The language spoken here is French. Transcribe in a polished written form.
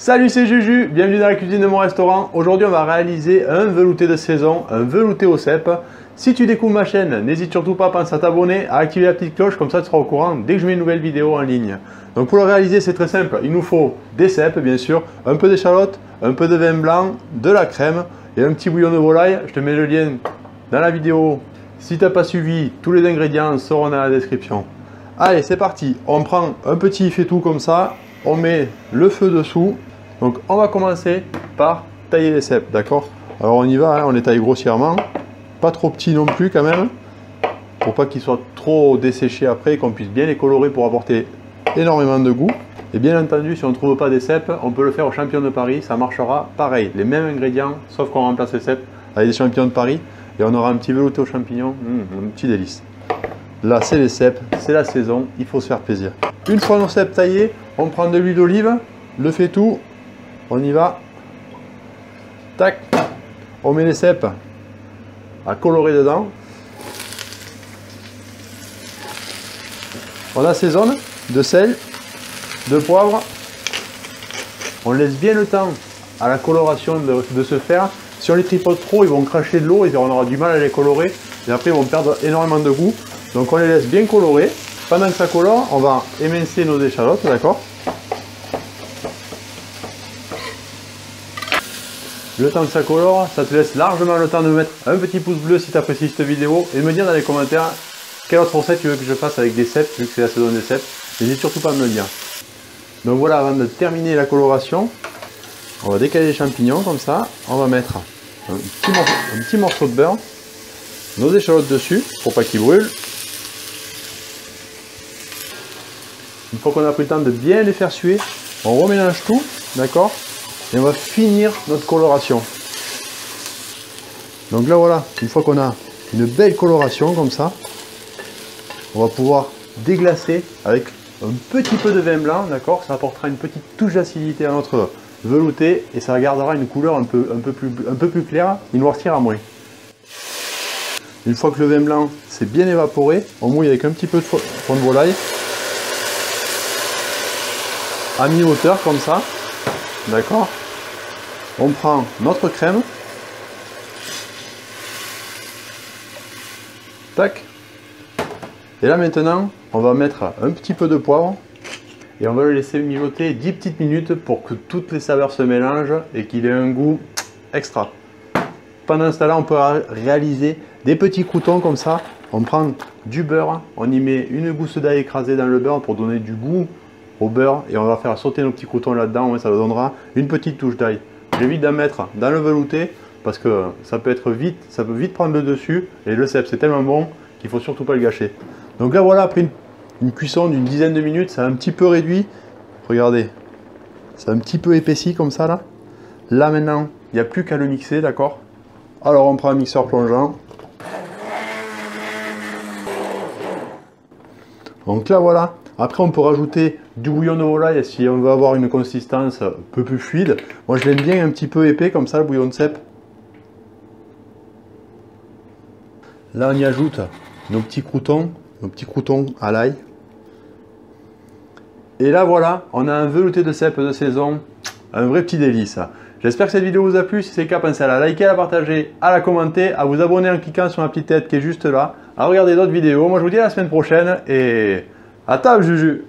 Salut, c'est Juju, bienvenue dans la cuisine de mon restaurant. Aujourd'hui, on va réaliser un velouté de saison, un velouté au cèpe. Si tu découvres ma chaîne, n'hésite surtout pas, pense à t'abonner, à activer la petite cloche, comme ça tu seras au courant dès que je mets une nouvelle vidéo en ligne. Donc pour le réaliser, c'est très simple, il nous faut des cèpes bien sûr, un peu d'échalote, un peu de vin blanc, de la crème et un petit bouillon de volaille. Je te mets le lien dans la vidéo. Si tu n'as pas suivi, tous les ingrédients seront dans la description. Allez, c'est parti, on prend un petit faitout comme ça, on met le feu dessous. Donc on va commencer par tailler les cèpes, d'accord? Alors on y va, hein, on les taille grossièrement, pas trop petits non plus quand même, pour pas qu'ils soient trop desséchés après et qu'on puisse bien les colorer pour apporter énormément de goût. Et bien entendu, si on ne trouve pas des cèpes, on peut le faire au champignons de Paris, ça marchera pareil, les mêmes ingrédients, sauf qu'on remplace les cèpes avec des champignons de Paris et on aura un petit velouté aux champignons, un petit délice. Là c'est les cèpes, c'est la saison, il faut se faire plaisir. Une fois nos cèpes taillés, on prend de l'huile d'olive, le faitout. On y va. Tac. On met les cèpes à colorer dedans. On assaisonne de sel, de poivre. On laisse bien le temps à la coloration de se faire. Si on les tripote trop, ils vont cracher de l'eau et on aura du mal à les colorer. Et après, ils vont perdre énormément de goût. Donc on les laisse bien colorer. Pendant que ça colore, on va émincer nos échalotes, d'accord ? Le temps que ça colore, ça te laisse largement le temps de mettre un petit pouce bleu si tu apprécies cette vidéo et de me dire dans les commentaires quelle autre recette tu veux que je fasse avec des cèpes, vu que c'est la saison des cèpes. N'hésite surtout pas à me le dire. Donc voilà, avant de terminer la coloration, on va décaler les champignons comme ça. On va mettre un petit morceau de beurre, nos échalotes dessus pour pas qu'ils brûlent. Une fois qu'on a pris le temps de bien les faire suer, on remélange tout, d'accord ? Et on va finir notre coloration. Donc là voilà, une fois qu'on a une belle coloration comme ça, on va pouvoir déglacer avec un petit peu de vin blanc, d'accord? Ça apportera une petite touche d'acidité à notre velouté et ça gardera une couleur un peu plus claire, il noircira moins. Une fois que le vin blanc s'est bien évaporé, on mouille avec un petit peu de fond de volaille à mi-hauteur comme ça, d'accord? On prend notre crème, tac, et là maintenant on va mettre un petit peu de poivre et on va le laisser mijoter 10 petites minutes pour que toutes les saveurs se mélangent et qu'il ait un goût extra. Pendant ce temps-là, on peut réaliser des petits croûtons comme ça. On prend du beurre, on y met une gousse d'ail écrasée dans le beurre pour donner du goût au beurre et on va faire sauter nos petits croûtons là-dedans, ça donnera une petite touche d'ail. J'évite d'en mettre dans le velouté parce que ça peut vite prendre le dessus et le cèpe c'est tellement bon qu'il faut surtout pas le gâcher. Donc là voilà, après une cuisson d'une dizaine de minutes, ça a un petit peu réduit. Regardez, c'est un petit peu épaissi comme ça là. Là maintenant, il n'y a plus qu'à le mixer, d'accord? Alors on prend un mixeur plongeant. Donc là voilà. Après, on peut rajouter du bouillon de volaille si on veut avoir une consistance un peu plus fluide. Moi, je l'aime bien un petit peu épais, comme ça, le bouillon de cèpe. Là, on y ajoute nos petits croûtons à l'ail. Et là, voilà, on a un velouté de cèpe de saison, un vrai petit délice. J'espère que cette vidéo vous a plu. Si c'est le cas, pensez à la liker, à la partager, à la commenter, à vous abonner en cliquant sur la petite tête qui est juste là, à regarder d'autres vidéos. Moi, je vous dis à la semaine prochaine et... à table, Juju!